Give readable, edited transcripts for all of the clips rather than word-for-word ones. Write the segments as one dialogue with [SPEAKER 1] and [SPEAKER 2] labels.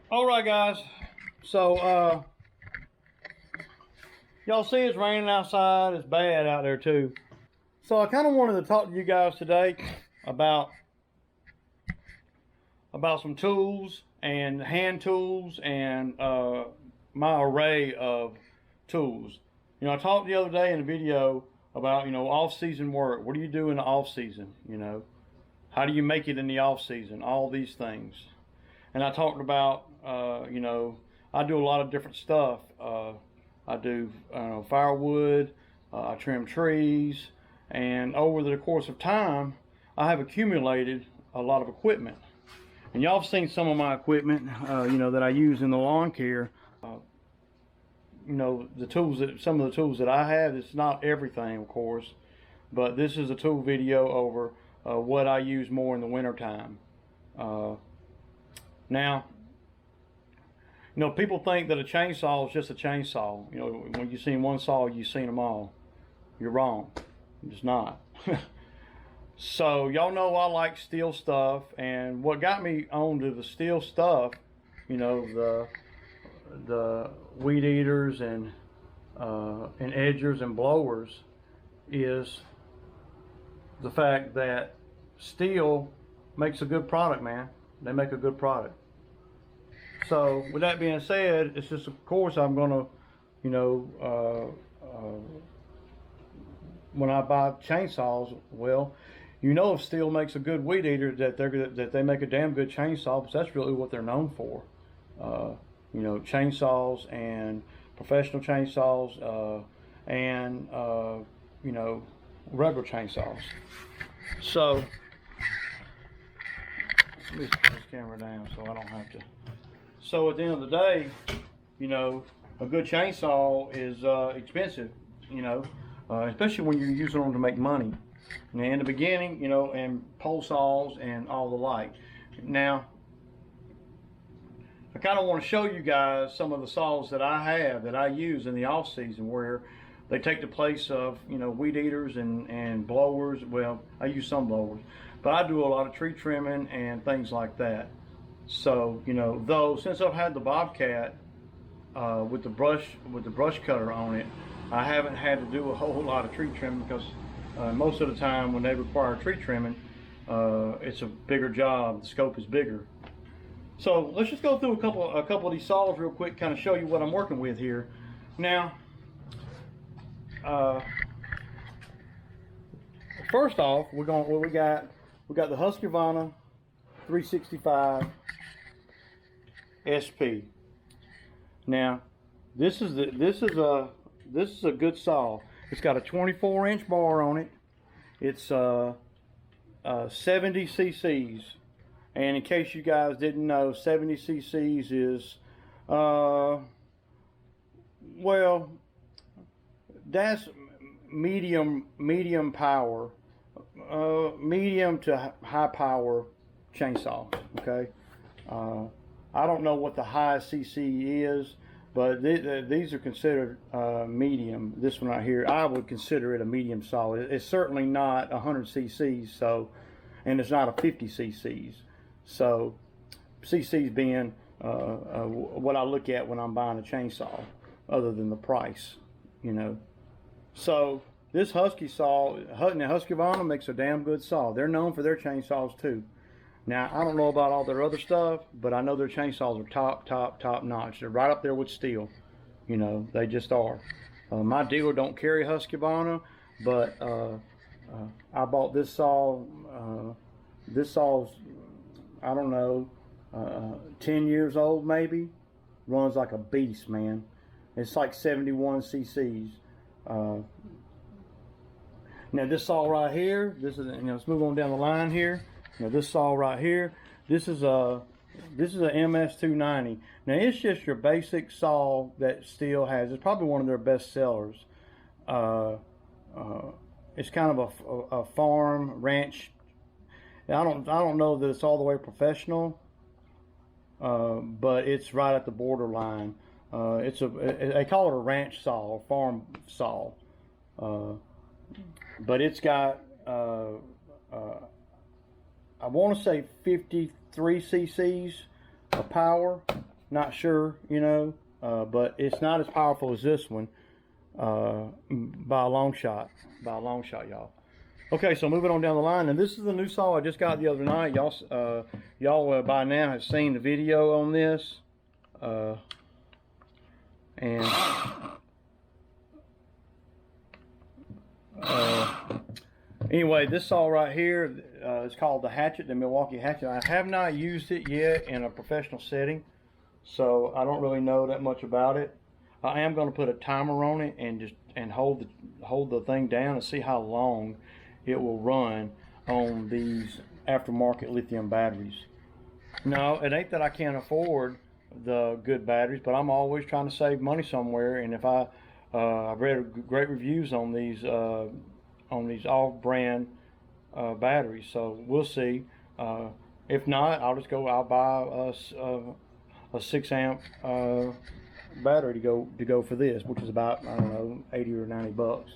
[SPEAKER 1] All right, guys. So, y'all see it's raining outside. It's bad out there too. So I kind of wanted to talk to you guys today about some tools and hand tools and my array of tools. You know, I talked the other day in a video about, off-season work. What do you do in the off-season? How do you make it in the off-season? All these things. And I talked about, I do a lot of different stuff. I do firewood, I trim trees, and over the course of time, I have accumulated a lot of equipment. And y'all have seen some of my equipment, that I use in the lawn care. Some of the tools that I have, it's not everything, of course, but this is a tool video over what I use more in the wintertime. Now, people think that a chainsaw is just a chainsaw. When you've seen one saw, you've seen them all. You're wrong. It's not. So, y'all know I like steel stuff, and what got me onto the steel stuff, the weed eaters and edgers and blowers, is the fact that steel makes a good product, man. They make a good product. So with that being said, it's just, of course, I'm gonna, when I buy chainsaws, well, if steel makes a good weed eater, that they make a damn good chainsaw, because that's really what they're known for. Chainsaws and professional chainsaws, and regular chainsaws. So let me put this camera down so I don't have to. So at the end of the day, a good chainsaw is expensive, especially when you're using them to make money. And in the beginning, and pole saws and all the like. Now, I kind of want to show you guys some of the saws that I have that I use in the off season, where they take the place of weed eaters and blowers. Well, I use some blowers, but I do a lot of tree trimming and things like that. So though since I've had the Bobcat with the brush cutter on it, I haven't had to do a whole lot of tree trimming, because most of the time when they require tree trimming, it's a bigger job. The scope is bigger. So let's just go through a couple of these saws real quick, kind of show you what I'm working with here. Now, first off, we got the Husqvarna 365 SP. Now, this is a good saw. It's got a 24-inch bar on it. It's 70 cc's. And in case you guys didn't know, 70 cc's is, well, that's medium power, medium to high power chainsaw. Okay, I don't know what the highest cc is, but these are considered medium. This one right here, I would consider it a medium saw. It's certainly not 100 cc's, and it's not a 50 cc's. So, cc's being what I look at when I'm buying a chainsaw, other than the price, So this Husqvarna makes a damn good saw. They're known for their chainsaws too. Now, I don't know about all their other stuff, but I know their chainsaws are top notch. They're right up there with steel. They just are. My dealer don't carry Husqvarna, but I bought this saw. This saw's, I don't know, 10 years old maybe. Runs like a beast, man. It's like 71 cc's. Now this saw right here, this is, let's move on down the line here. This saw right here, this is a MS290. Now it's just your basic saw that Stihl has. It's probably one of their best sellers. It's kind of a farm ranch. I don't know that it's all the way professional, but it's right at the borderline. They call it a ranch saw, a farm saw, but it's got I want to say 53 cc's of power, not sure, you know, but it's not as powerful as this one by a long shot, y'all. Okay, so moving on down the line, and this is the new saw I just got the other night. Y'all by now have seen the video on this, and anyway, this saw right here is called the Hatchet, the Milwaukee Hatchet. I have not used it yet in a professional setting, so I don't really know that much about it. I am going to put a timer on it and hold the thing down and see how long it will run on these aftermarket lithium batteries. No, it ain't that I can't afford the good batteries, but I'm always trying to save money somewhere. And if I've read great reviews on these off-brand batteries, so we'll see. If not, I'll buy a 6 amp battery to go for this, which is about, I don't know, 80 or 90 bucks.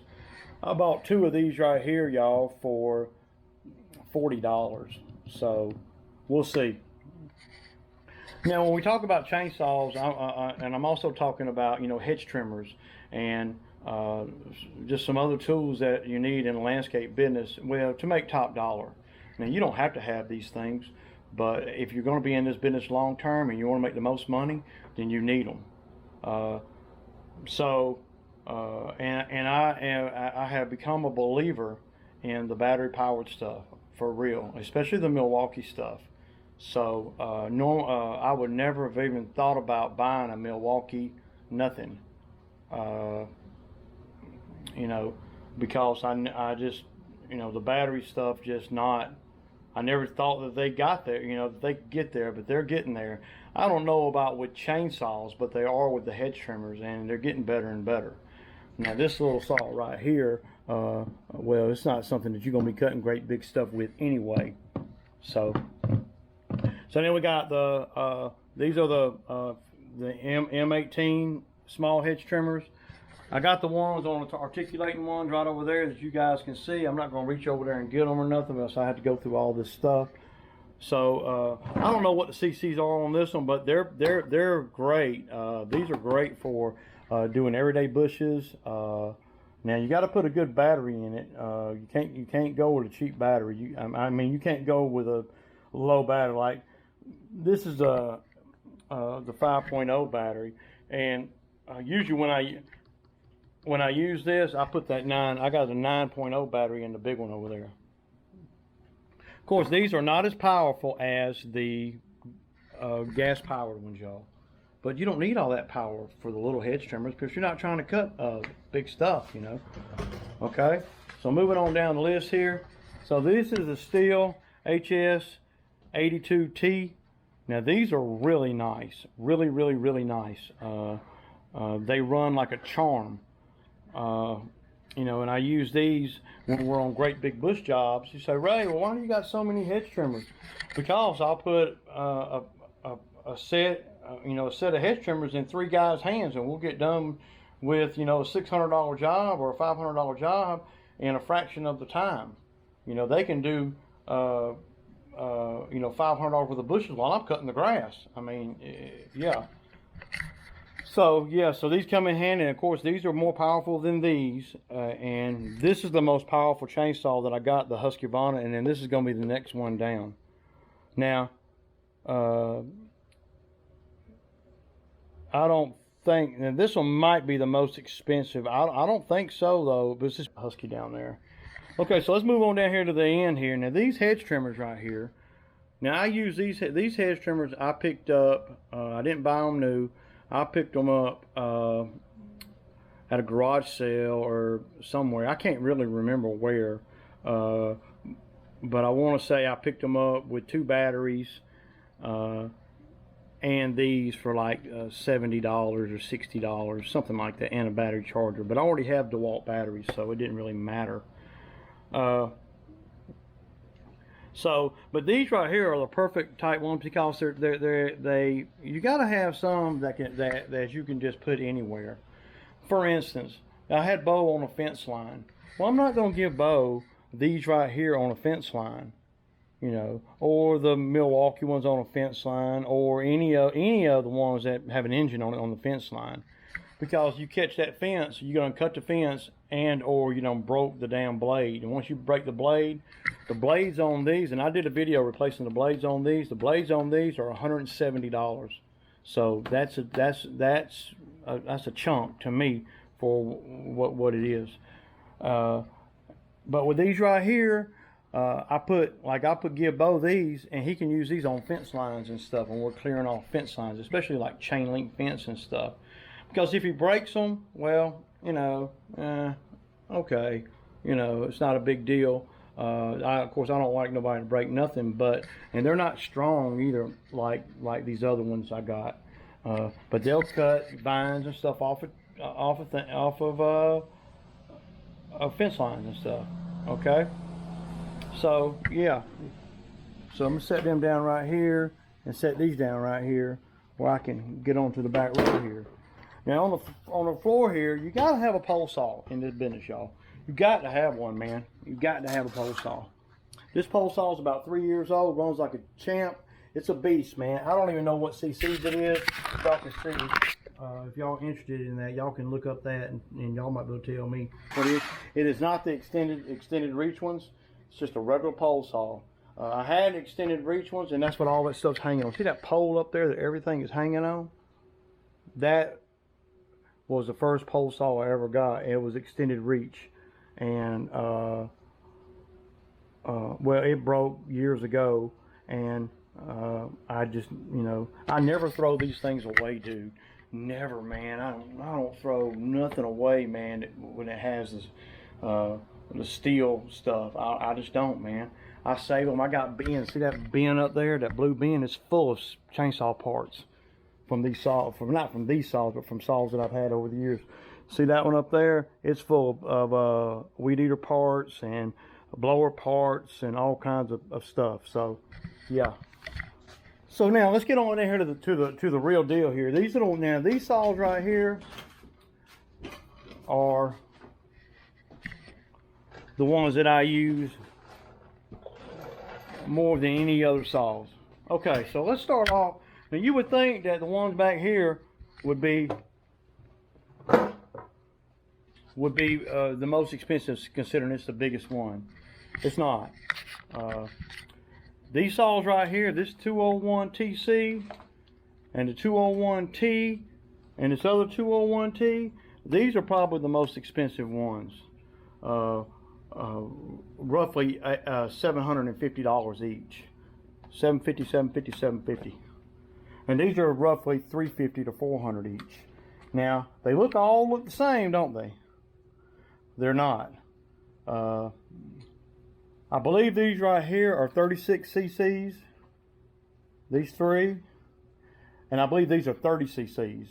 [SPEAKER 1] I bought 2 of these right here, y'all, for $40. So we'll see. Now, when we talk about chainsaws, and I'm also talking about, you know, hedge trimmers and just some other tools that you need in a landscape business, well, to make top dollar. Now, you don't have to have these things, but if you're going to be in this business long term and you want to make the most money, then you need them. And I have become a believer in the battery powered stuff for real, especially the Milwaukee stuff. So I would never have even thought about buying a Milwaukee nothing, you know, because I just, you know, the battery stuff just not. I never thought that they got there, you know, that they could get there, but they're getting there. I don't know about with chainsaws, but they are with the hedge trimmers, and they're getting better and better. Now this little saw right here, well, it's not something that you're going to be cutting great big stuff with anyway. So then we got these are the M18 small hedge trimmers. I got the ones on the articulating ones right over there that you guys can see. I'm not going to reach over there and get them or nothing, else I have to go through all this stuff. So I don't know what the CCs are on this one, but they're great. These are great for doing everyday bushes. Now you got to put a good battery in it. You can't go with a cheap battery. I mean you can't go with a low battery. Like this is the 5.0 battery, and usually when I use this, I put that I got a 9.0 battery in the big one over there. Of course, these are not as powerful as the gas-powered ones, y'all. But you don't need all that power for the little hedge trimmers because you're not trying to cut big stuff, you know. Okay, so moving on down the list here. So this is a Stihl HS82T. Now these are really nice, really, really, really nice. They run like a charm. You know, and I use these when we're on great big bush jobs. You say, Ray, well, why do you got so many hedge trimmers? Because I'll put a set of hedge trimmers in 3 guys' hands, and we'll get done with, you know, a $600 job or a $500 job in a fraction of the time. You know, they can do, you know, $500 worth of bushes while I'm cutting the grass. I mean, yeah. So yeah, so these come in handy, and of course these are more powerful than these, and this is the most powerful chainsaw that I got, the Husqvarna, and then this is going to be the next one down. Now, I don't think, and this one might be the most expensive. I don't think so though, but it's just Husky down there. Okay, so let's move on down here to the end here. Now these hedge trimmers right here. Now I use these hedge trimmers I picked up. I didn't buy them new. I picked them up at a garage sale or somewhere. I can't really remember where, but I want to say I picked them up with 2 batteries and these for like $70 or $60, something like that, and a battery charger. But I already have DeWalt batteries, so it didn't really matter. But these right here are the perfect type ones because you got to have some that you can just put anywhere. For instance, I had Bo on a fence line. Well, I'm not going to give Bo these right here on a fence line. you know, or the Milwaukee ones on a fence line, or any of the ones that have an engine on it on the fence line. Because you catch that fence, you're gonna cut the fence and or you know broke the damn blade. And once you break the blades on these, and I did a video replacing the blades on these. The blades on these are $170. So that's a chunk to me for what it is. But with these right here, I put give Bo these, and he can use these on fence lines and stuff when we're clearing off fence lines, especially like chain link fence and stuff. Because if he breaks them, well, you know, okay, you know, it's not a big deal. Of course, I don't like nobody to break nothing, and they're not strong either, like these other ones I got. But they'll cut vines and stuff off of fence lines and stuff. Okay, so yeah, so I'm gonna set them down right here and set these down right here where I can get onto the back row here. Now on the floor here, you gotta have a pole saw in this business, y'all. You got to have one, man. You got to have a pole saw. This pole saw is about 3 years old, runs like a champ. It's a beast, man. I don't even know what cc's it is. Y'all can see. If y'all interested in that, y'all can look up that, and y'all might be able to tell me what it is. It is not the extended reach ones. It's just a regular pole saw. I had extended reach ones, and that's what all that stuff's hanging on. See that pole up there that everything is hanging on? That was the first pole saw I ever got. It was extended reach, and well, it broke years ago, and I just, you know, I never throw these things away, dude. Never, man. I don't throw nothing away, man, when it has this, the steel stuff. I just don't, man. I save them. I got bins. See that bin up there? That blue bin is full of chainsaw parts from these saws. Not from these saws, but from saws that I've had over the years. See that one up there? It's full of weed eater parts and blower parts and all kinds of stuff. So, yeah. So now let's get on in here to the real deal here. These saws right here are the ones that I use more than any other saws. Okay, so let's start off. Now you would think that the ones back here would be the most expensive, considering it's the biggest one. It's not. These saws right here, this 201 TC and the 201 T and this other 201 T, these are probably the most expensive ones. Roughly $750 each. $750, $750, $750. And these are roughly $350 to $400 each. Now, they look the same, don't they? They're not. I believe these right here are 36 cc's. These three. And I believe these are 30 cc's.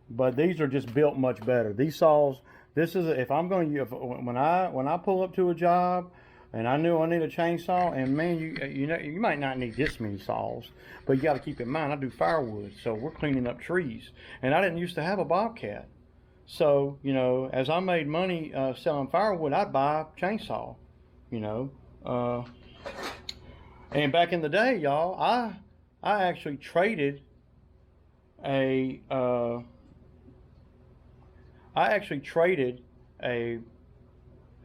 [SPEAKER 1] But these are just built much better. These saws, this is, if I'm going to, when I pull up to a job and I knew I need a chainsaw, and man, you know, you might not need this many saws, but you got to keep in mind, I do firewood, so we're cleaning up trees. And I didn't used to have a Bobcat. So, you know, as I made money selling firewood, I'd buy a chainsaw, you know. And back in the day, y'all, I actually traded a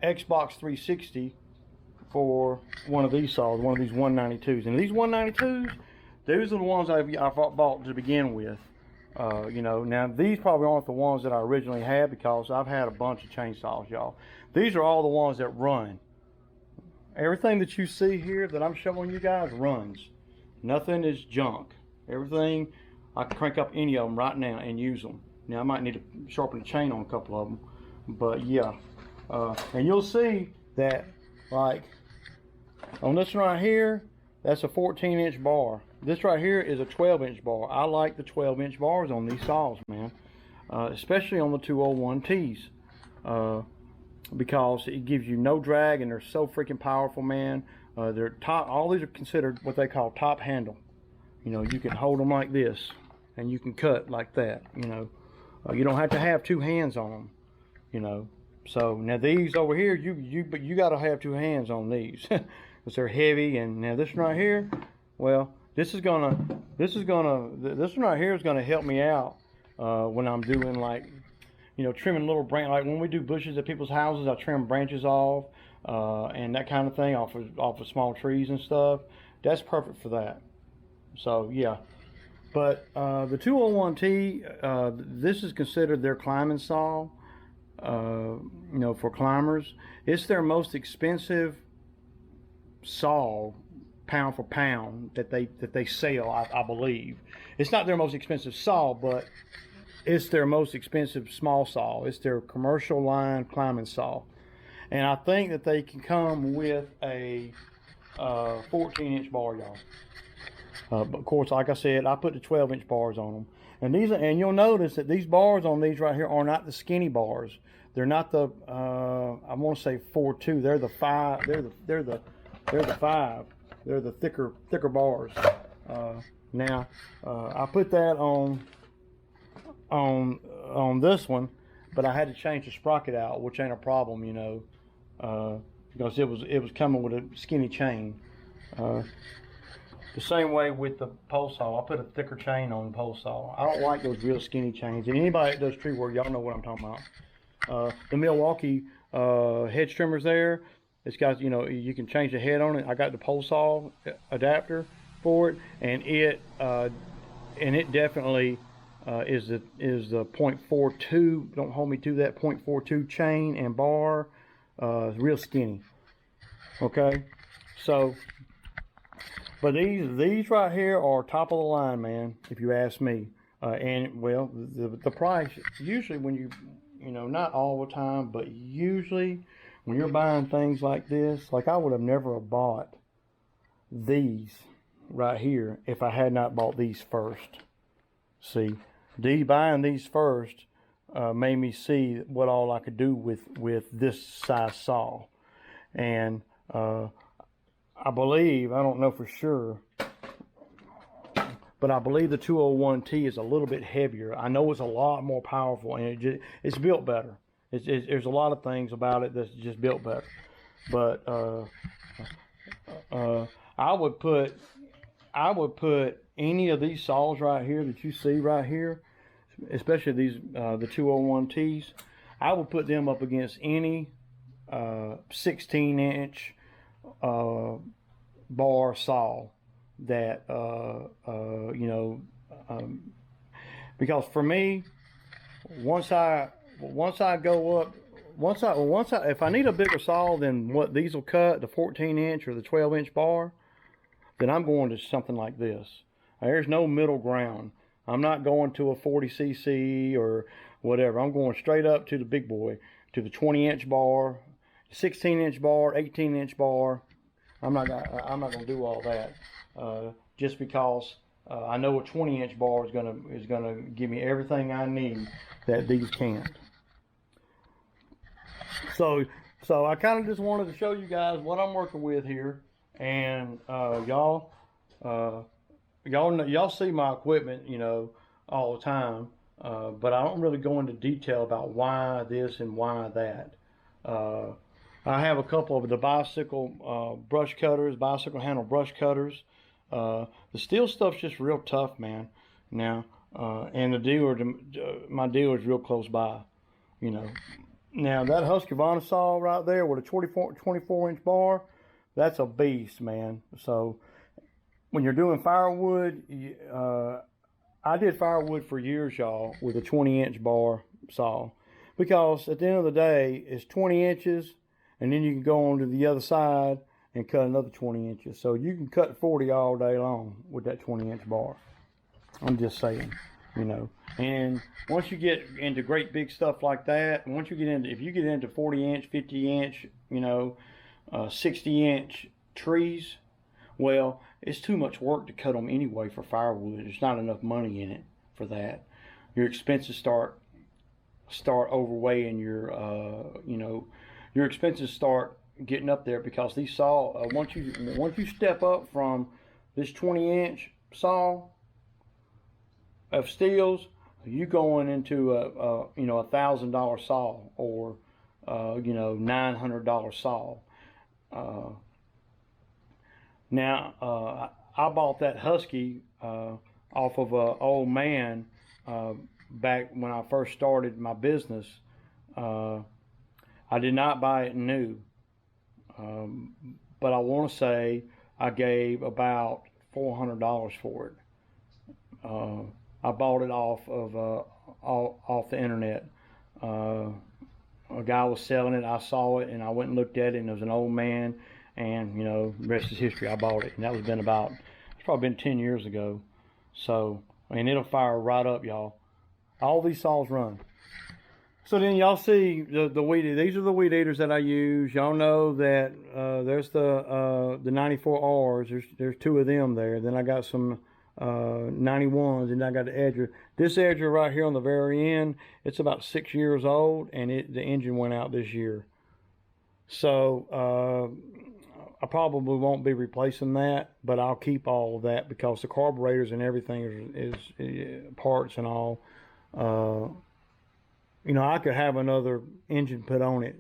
[SPEAKER 1] Xbox 360 for one of these saws, one of these 192s. And these 192s, those are the ones I bought to begin with. You know, now these probably aren't the ones that I originally had, because I've had a bunch of chainsaws, y'all. These are all the ones that run. Everything that you see here that I'm showing you guys runs. Nothing is junk. Everything, I can crank up any of them right now and use them. Now I might need to sharpen the chain on a couple of them, but yeah. And you'll see that, like, on this one right here, that's a 14-inch bar. This right here is a 12-inch bar. I like the 12-inch bars on these saws, man. Especially on the 201Ts. Because it gives you no drag, and they're so freaking powerful, man. They're top, all these are considered what they call top handle. You know, you can hold them like this, and you can cut like that, you know. You don't have to have two hands on them, you know. So now these over here, but you got to have two hands on these. because they're heavy. And now this one right here, well, this one right here is gonna help me out when I'm doing, like, you know, trimming little branch, like when we do bushes at people's houses, I trim branches off and that kind of thing off of small trees and stuff. That's perfect for that. So yeah. But the 201T, this is considered their climbing saw. You know, for climbers, it's their most expensive saw, pound for pound, that they sell. I believe it's not their most expensive saw, but it's their most expensive small saw. It's their commercial line climbing saw, and I think that they can come with a 14-inch bar, y'all. But of course, like I said, I put the 12-inch bars on them, and you'll notice that these bars on these right here are not the skinny bars. They're not the I want to say 4.2. They're the 5. They're the 5. They're the thicker bars. Now I put that on this one, but I had to change the sprocket out, which ain't a problem, you know, because it was coming with a skinny chain. The same way with the pole saw, I put a thicker chain on the pole saw. I don't like those real skinny chains. And anybody that does tree work, y'all know what I'm talking about. The Milwaukee hedge trimmers there, it's got, you know, you can change the head on it. I got the pole saw adapter for it, and it definitely is the 0.42. Don't hold me to that, 0.42 chain and bar. Real skinny. Okay, so. But these right here are top of the line, man, if you ask me. And well, the price, usually when you know, not all the time, but usually when you're buying things like this, like I would have never bought these right here if I had not bought these first. See, buying these first made me see what all I could do with this size saw. And I believe, I don't know for sure, but I believe the 201T is a little bit heavier. I know it's a lot more powerful, and it's built better. There's a lot of things about it that's just built better. But I would put any of these saws right here that you see right here, especially these the 201Ts, I would put them up against any 16-inch bar saw that you know, because for me, once I go up, if I need a bigger saw than what these will cut, the 14-inch or the 12-inch bar, then I'm going to something like this. There's no middle ground. I'm not going to a 40cc or whatever. I'm going straight up to the big boy, to the 20-inch bar, 16-inch bar, 18-inch bar. I'm not gonna do all that just because I know a 20-inch bar is gonna give me everything I need that these can't. So I kind of just wanted to show you guys what I'm working with here, and y'all see my equipment, you know, all the time, but I don't really go into detail about why this and why that. I have a couple of the bicycle brush cutters, bicycle handle brush cutters. The steel stuff's just real tough, man. Now, and my dealer is real close by, you know. Now that Husqvarna saw right there with a 24-inch bar, that's a beast, man. So when you're doing firewood, I did firewood for years, y'all, with a 20-inch bar saw, because at the end of the day, it's 20 inches. And then you can go on to the other side and cut another 20 inches. So you can cut 40 all day long with that 20-inch bar. I'm just saying, you know. And once you get into great big stuff like that, if you get into 40-inch, 50-inch, you know, 60-inch trees, well, it's too much work to cut them anyway for firewood. There's not enough money in it for that. Your expenses start overweighing your, you know, your expenses start getting up there, because these saw, once you step up from this 20-inch saw of steels, you going into a you know, $1,000 saw, or you know, $900 saw. Now, I bought that Husky off of an old man back when I first started my business. I did not buy it new, but I want to say I gave about $400 for it. I bought it off the internet. A guy was selling it. I saw it and I went and looked at it, and it was an old man. And you know, the rest is history. I bought it, and that was been about, it's probably been 10 years ago. So, I mean, it'll fire right up, y'all. All these saws run. So then y'all see the weed. These are the weed eaters that I use. Y'all know that there's the 94Rs. There's two of them there. Then I got some 91s, and I got the Edger. This Edger right here on the very end, it's about 6 years old, and the engine went out this year. So I probably won't be replacing that, but I'll keep all of that because the carburetors and everything is parts and all. You know, I could have another engine put on it,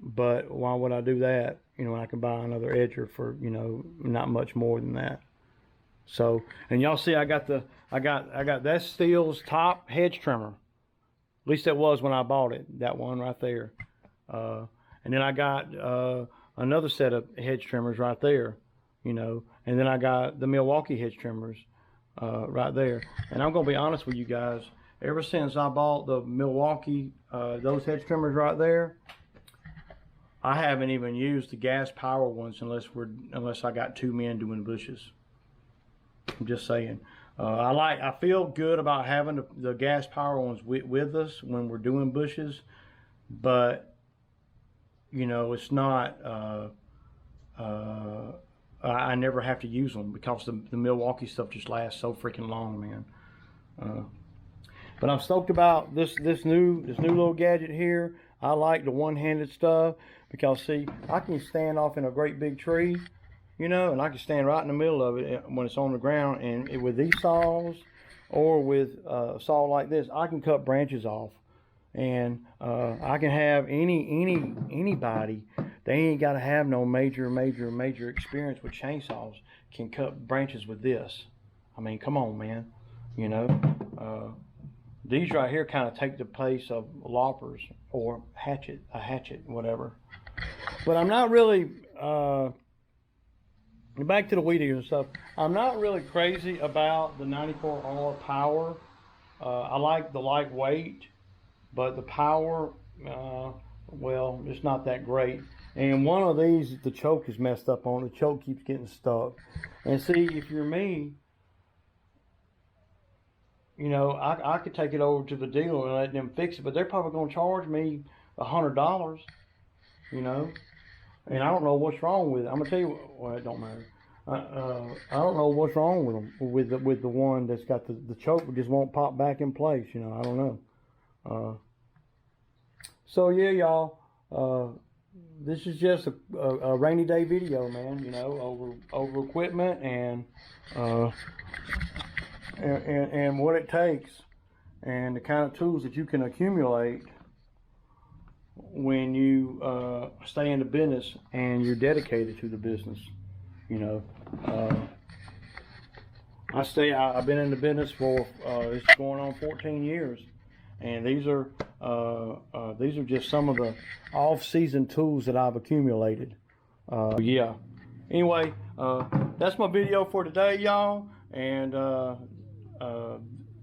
[SPEAKER 1] but why would I do that? You know, when I can buy another Edger for, you know, not much more than that. So, and y'all see, I got that's Stihl's top hedge trimmer. At least that was when I bought it. That one right there. And then I got another set of hedge trimmers right there, you know. And then I got the Milwaukee hedge trimmers right there. And I'm gonna be honest with you guys. Ever since I bought the Milwaukee, those hedge trimmers right there, I haven't even used the gas power ones unless I got two men doing bushes. I'm just saying. I feel good about having the gas power ones with us when we're doing bushes, but you know, it's not. I never have to use them because the Milwaukee stuff just lasts so freaking long, man. But I'm stoked about this new little gadget here. I like the one-handed stuff because, see, I can stand off in a great big tree, you know, and I can stand right in the middle of it when it's on the ground. And with these saws or with a saw like this, I can cut branches off. And I can have anybody, they ain't got to have no major experience with chainsaws, can cut branches with this. I mean, come on, man, you know. These right here kind of take the place of loppers or a hatchet, whatever. But I'm not really, back to the weed eaters and stuff, I'm not really crazy about the 94R power. I like the lightweight, but the power, well, it's not that great. And one of these, the choke is messed up on. The choke keeps getting stuck. And see, if you're me, you know, I could take it over to the dealer and let them fix it, but they're probably going to charge me $100, you know. And I don't know what's wrong with it. I'm gonna tell you, well, it don't matter. I don't know what's wrong with them, with the one that's got the choke just won't pop back in place. You know, I don't know. So yeah, y'all. This is just a rainy day video, man. You know, over equipment and what it takes and the kind of tools that you can accumulate when you stay in the business and you're dedicated to the business. You know, I've been in the business for it's going on 14 years, and these are just some of the off-season tools that I've accumulated. Yeah. Anyway, that's my video for today, y'all. And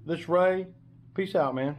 [SPEAKER 1] this Ray, peace out, man.